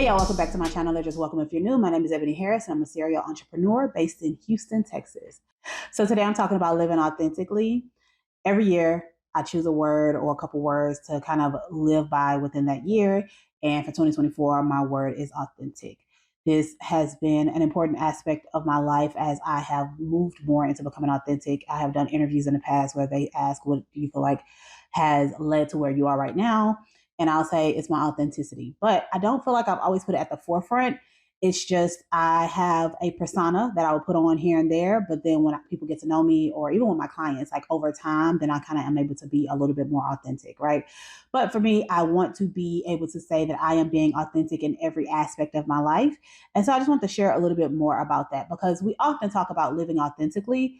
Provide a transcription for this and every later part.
Hey y'all, welcome back to my channel. Just welcome if you're new. My name is Eboni Harris and I'm a serial entrepreneur based in Houston, Texas. So today I'm talking about living authentically. Every year I choose a word or a couple words to kind of live by within that year. And for 2024, my word is authentic. This has been an important aspect of my life as I have moved more into becoming authentic. I have done interviews in the past where they ask, what do you feel like has led to where you are right now? And I'll say it's my authenticity. But I don't feel like I've always put it at the forefront. It's just I have a persona that I will put on here and there. But then when people get to know me, or even with my clients, like over time, then I kind of am able to be a little bit more authentic, right? But for me, I want to be able to say that I am being authentic in every aspect of my life. And so I just want to share a little bit more about that, because we often talk about living authentically,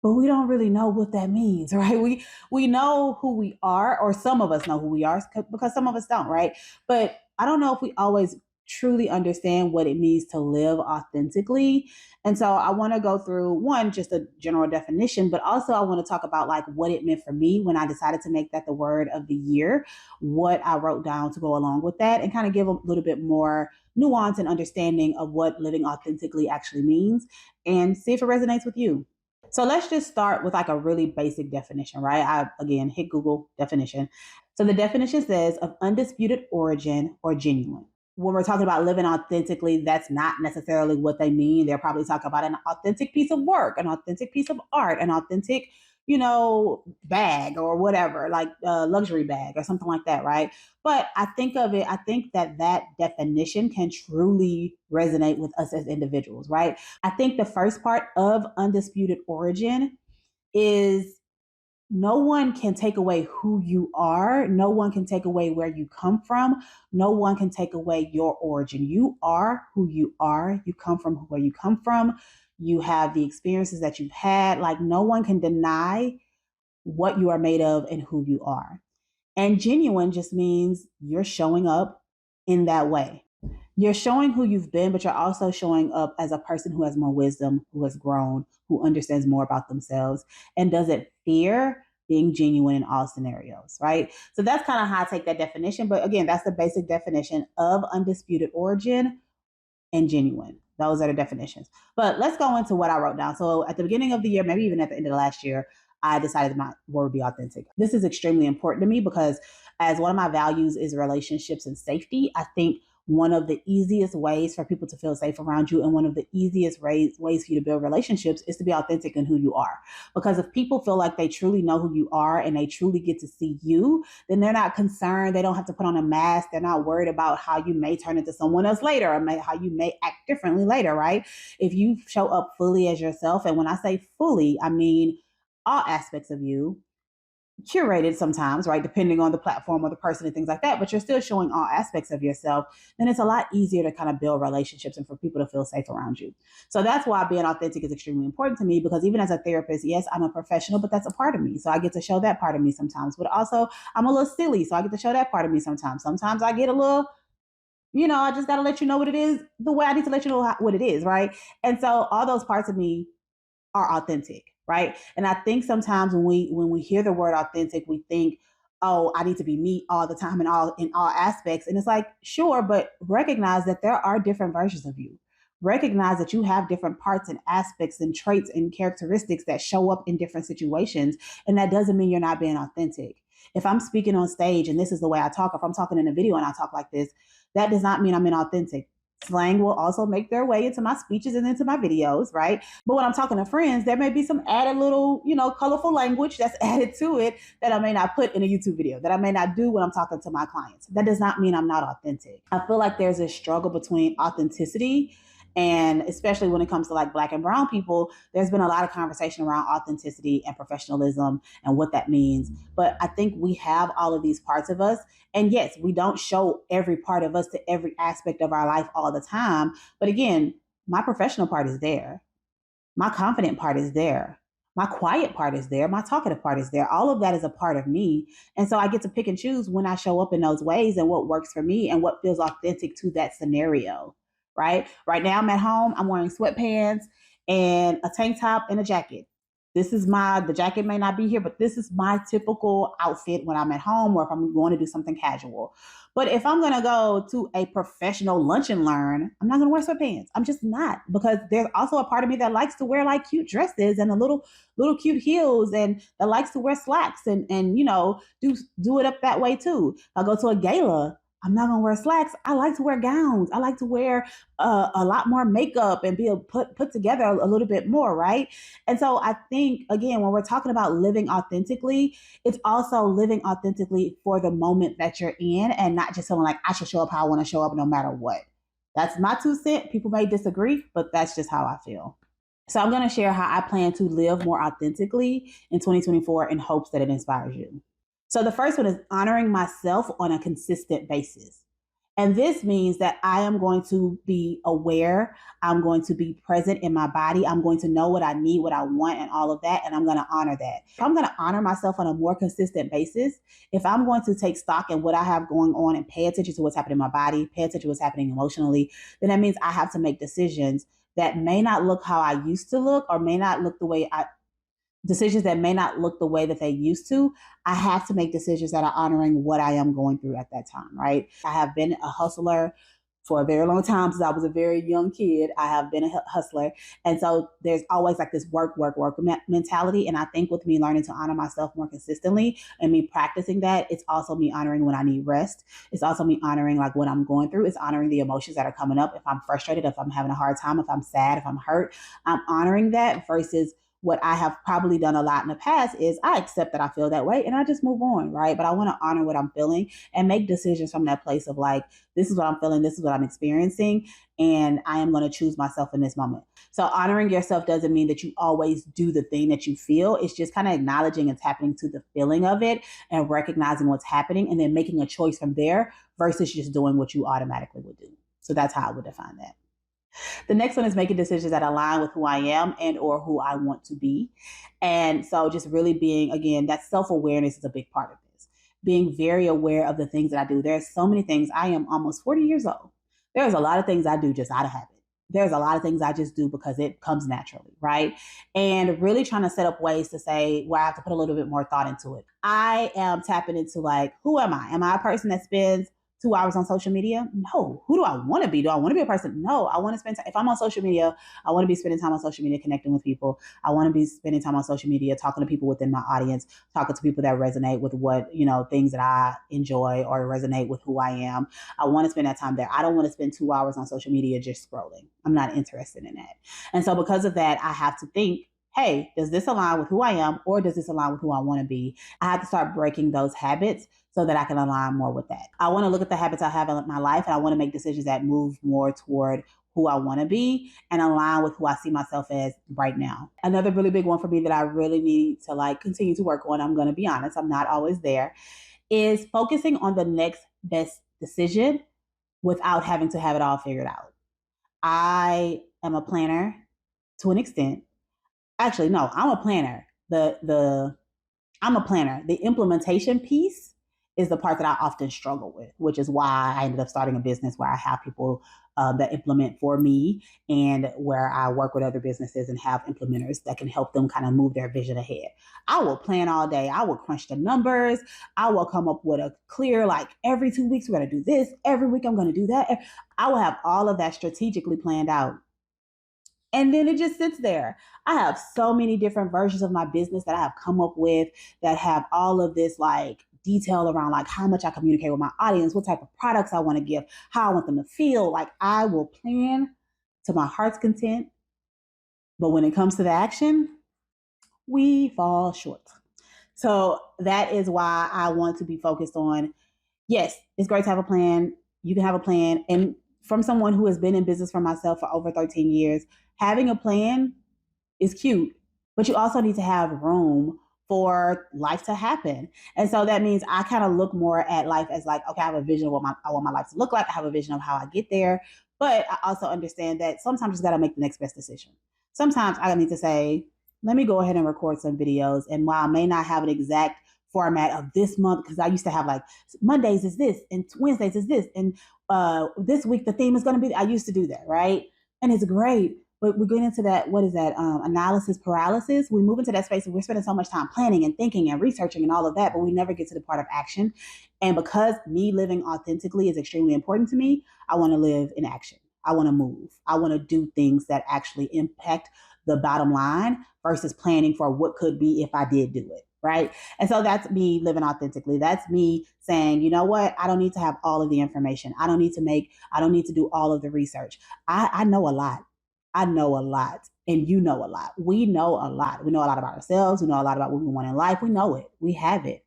but we don't really know what that means, right? We know who we are, or some of us know who we are, because some of us don't, right? But I don't know if we always truly understand what it means to live authentically. And so I want to go through one, just a general definition, but also I want to talk about like what it meant for me when I decided to make that the word of the year, what I wrote down to go along with that, and kind of give a little bit more nuance and understanding of what living authentically actually means, and see if it resonates with you. So let's just start with like a really basic definition, right? I, again, hit Google definition. So the definition says of undisputed origin or genuine. When we're talking about living authentically, that's not necessarily what they mean. They're probably talking about an authentic piece of work, an authentic piece of art, an authentic, bag or whatever, like a luxury bag or something like that, right? But I think that definition can truly resonate with us as individuals, right? I think the first part of undisputed origin is no one can take away who you are. No one can take away where you come from. No one can take away your origin. You are who you are. You come from where you come from. You have the experiences that you've had. Like, no one can deny what you are made of and who you are. And genuine just means you're showing up in that way. You're showing who you've been, but you're also showing up as a person who has more wisdom, who has grown, who understands more about themselves, and doesn't fear being genuine in all scenarios, right? So that's kind of how I take that definition. But again, that's the basic definition of undisputed origin and genuine. Those are the definitions. But let's go into what I wrote down. So at the beginning of the year, maybe even at the end of the last year, I decided my word would be authentic. This is extremely important to me because as one of my values is relationships and safety, I think one of the easiest ways for people to feel safe around you and one of the easiest ways for you to build relationships is to be authentic in who you are. Because if people feel like they truly know who you are and they truly get to see you, then they're not concerned. They don't have to put on a mask. They're not worried about how you may turn into someone else later, or how you may act differently later, right? If you show up fully as yourself, and when I say fully, I mean all aspects of you, curated sometimes, right? Depending on the platform or the person and things like that, but you're still showing all aspects of yourself, then it's a lot easier to kind of build relationships and for people to feel safe around you. So that's why being authentic is extremely important to me, because even as a therapist, yes, I'm a professional, but that's a part of me. So I get to show that part of me sometimes, but also I'm a little silly. So I get to show that part of me sometimes. Sometimes I get a little, I just got to let you know what it is, the way I need to let you know what it is, right? And so all those parts of me are authentic, right? And I think sometimes when we hear the word authentic, we think, oh, I need to be me all the time in all aspects. And it's like, sure, but recognize that there are different versions of you. Recognize that you have different parts and aspects and traits and characteristics that show up in different situations. And that doesn't mean you're not being authentic. If I'm speaking on stage and this is the way I talk, if I'm talking in a video and I talk like this, that does not mean I'm inauthentic. Slang will also make their way into my speeches and into my videos, right? But when I'm talking to friends, there may be some added little, colorful language that's added to it that I may not put in a YouTube video, that I may not do when I'm talking to my clients. That does not mean I'm not authentic. I feel like there's a struggle between authenticity, and especially when it comes to like Black and brown people, there's been a lot of conversation around authenticity and professionalism and what that means. But I think we have all of these parts of us. And yes, we don't show every part of us to every aspect of our life all the time. But again, my professional part is there. My confident part is there. My quiet part is there. My talkative part is there. All of that is a part of me. And so I get to pick and choose when I show up in those ways and what works for me and what feels authentic to that scenario, right? Right now I'm at home. I'm wearing sweatpants and a tank top and a jacket. the jacket may not be here, but this is my typical outfit when I'm at home or if I'm going to do something casual. But if I'm going to go to a professional lunch and learn, I'm not going to wear sweatpants. I'm just not, because there's also a part of me that likes to wear like cute dresses and a little cute heels, and that likes to wear slacks and do it up that way too. If I go to a gala, I'm not gonna wear slacks. I like to wear gowns. I like to wear a lot more makeup and be put together a little bit more, right? And so I think, again, when we're talking about living authentically, it's also living authentically for the moment that you're in, and not just feeling like I should show up how I want to show up no matter what. That's my 2 cents. People may disagree, but that's just how I feel. So I'm going to share how I plan to live more authentically in 2024 in hopes that it inspires you. So the first one is honoring myself on a consistent basis. And this means that I am going to be aware. I'm going to be present in my body. I'm going to know what I need, what I want, and all of that. And I'm going to honor that. If I'm going to honor myself on a more consistent basis, if I'm going to take stock in what I have going on and pay attention to what's happening in my body, pay attention to what's happening emotionally, then that means I have to make decisions that may not look how I used to look, or may not look the way decisions that may not look the way that they used to. I have to make decisions that are honoring what I am going through at that time, right? I have been a hustler for a very long time since I was a very young kid. I have been a hustler. And so there's always like this work mentality. And I think with me learning to honor myself more consistently and me practicing that, it's also me honoring when I need rest. It's also me honoring like what I'm going through. It's honoring the emotions that are coming up. If I'm frustrated, if I'm having a hard time, if I'm sad, if I'm hurt, I'm honoring that versus what I have probably done a lot in the past is I accept that I feel that way and I just move on, right? But I want to honor what I'm feeling and make decisions from that place of like, this is what I'm feeling, this is what I'm experiencing, and I am going to choose myself in this moment. So honoring yourself doesn't mean that you always do the thing that you feel. It's just kind of acknowledging and tapping to the feeling of it and recognizing what's happening and then making a choice from there versus just doing what you automatically would do. So that's how I would define that. The next one is making decisions that align with who I am and or who I want to be. And so just really being, again, that self-awareness is a big part of this. Being very aware of the things that I do. There's so many things. I am almost 40 years old. There's a lot of things I do just out of habit. There's a lot of things I just do because it comes naturally, right? And really trying to set up ways to say where I have to put a little bit more thought into it. I am tapping into like, who am I? Am I a person that spends 2 hours on social media? No. Who do I want to be? Do I want to be a person? No. I want to spend time. If I'm on social media, I want to be spending time on social media, connecting with people. I want to be spending time on social media, talking to people within my audience, talking to people that resonate with what, things that I enjoy or resonate with who I am. I want to spend that time there. I don't want to spend 2 hours on social media just scrolling. I'm not interested in that. And so because of that, I have to think, hey, does this align with who I am or does this align with who I want to be? I have to start breaking those habits so that I can align more with that. I want to look at the habits I have in my life and I want to make decisions that move more toward who I want to be and align with who I see myself as right now. Another really big one for me that I really need to continue to work on, I'm going to be honest, I'm not always there, is focusing on the next best decision without having to have it all figured out. I am a planner to an extent. Actually, no, I'm a planner. I'm a planner. The implementation piece is the part that I often struggle with, which is why I ended up starting a business where I have people that implement for me and where I work with other businesses and have implementers that can help them kind of move their vision ahead. I will plan all day. I will crunch the numbers. I will come up with a clear, every 2 weeks, we're going to do this. Every week, I'm going to do that. I will have all of that strategically planned out. And then it just sits there. I have so many different versions of my business that I have come up with that have all of this detail around how much I communicate with my audience, what type of products I want to give, how I want them to feel. I will plan to my heart's content. But when it comes to the action, we fall short. So that is why I want to be focused on, yes, it's great to have a plan. You can have a plan. And from someone who has been in business for myself for over 13 years, having a plan is cute, but you also need to have room for life to happen. And so that means I kind of look more at life as okay, I have a vision of what I want my life to look like. I have a vision of how I get there. But I also understand that sometimes you just got to make the next best decision. Sometimes I need to say, let me go ahead and record some videos. And while I may not have an exact format of this month, because I used to have Mondays is this and Wednesdays is this. And this week the theme is going to be, I used to do that, right? And it's great. but we're getting into that, what is that, analysis paralysis. We move into that space and we're spending so much time planning and thinking and researching and all of that, but we never get to the part of action. And because me living authentically is extremely important to me, I want to live in action. I want to move. I want to do things that actually impact the bottom line versus planning for what could be if I did do it. Right. And so that's me living authentically. That's me saying, you know what? I don't need to have all of the information. I don't need to do all of the research. I know a lot. I know a lot. And you know a lot. We know a lot. We know a lot about ourselves. We know a lot about what we want in life. We know it. We have it.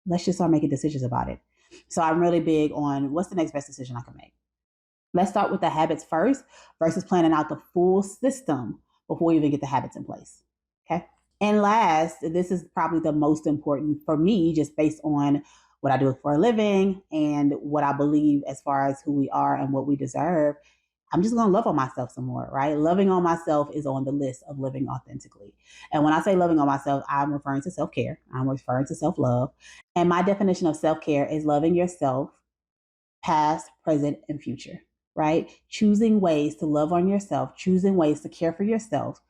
Let's just start making decisions about it. So I'm really big on what's the next best decision I can make. Let's start with the habits first versus planning out the full system before we even get the habits in place. Okay. And last, this is probably the most important for me, just based on what I do for a living and what I believe as far as who we are and what we deserve. I'm just going to love on myself some more, right? Loving on myself is on the list of living authentically. And when I say loving on myself, I'm referring to self-care. I'm referring to self-love. And my definition of self-care is loving yourself, past, present, and future, right? Choosing ways to love on yourself, choosing ways to care for yourself,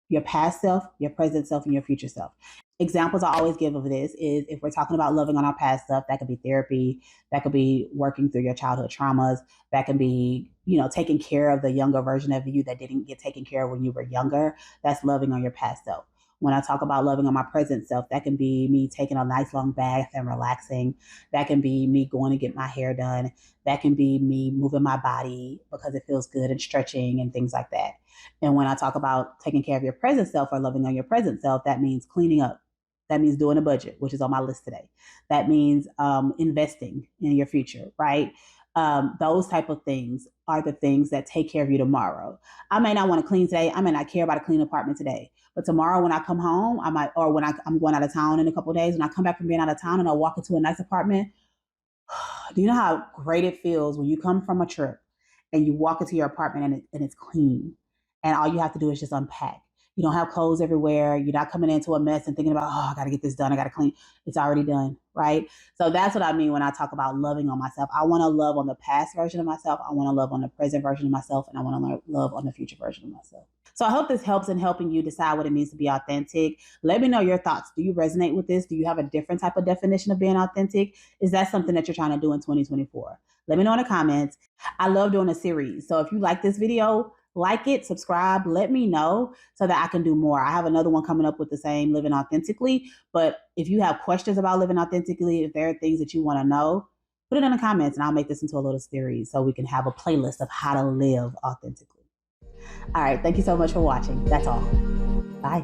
your past self, your present self, and your future self. Examples I always give of this is if we're talking about loving on our past self, that could be therapy, that could be working through your childhood traumas, that can be, taking care of the younger version of you that didn't get taken care of when you were younger. That's loving on your past self. When I talk about loving on my present self, that can be me taking a nice long bath and relaxing. That can be me going to get my hair done. That can be me moving my body because it feels good and stretching and things like that. And when I talk about taking care of your present self or loving on your present self, that means cleaning up. That means doing a budget, which is on my list today. That means investing in your future, right? Those type of things are the things that take care of you tomorrow. I may not want to clean today. I may not care about a clean apartment today. But tomorrow when I come home, I'm going out of town in a couple of days, when I come back from being out of town and I walk into a nice apartment, do you know how great it feels when you come from a trip and you walk into your apartment and it's clean and all you have to do is just unpack? You don't have clothes everywhere. You're not coming into a mess and thinking about, I got to get this done. I got to clean. It's already done, right? So that's what I mean when I talk about loving on myself. I want to love on the past version of myself. I want to love on the present version of myself. And I want to love on the future version of myself. So I hope this helps in helping you decide what it means to be authentic. Let me know your thoughts. Do you resonate with this? Do you have a different type of definition of being authentic? Is that something that you're trying to do in 2024? Let me know in the comments. I love doing a series. So if you like this video, like it, subscribe, let me know so that I can do more. I have another one coming up with the same living authentically. But if you have questions about living authentically, if there are things that you want to know, put it in the comments and I'll make this into a little series so we can have a playlist of how to live authentically. All right. Thank you so much for watching. That's all. Bye.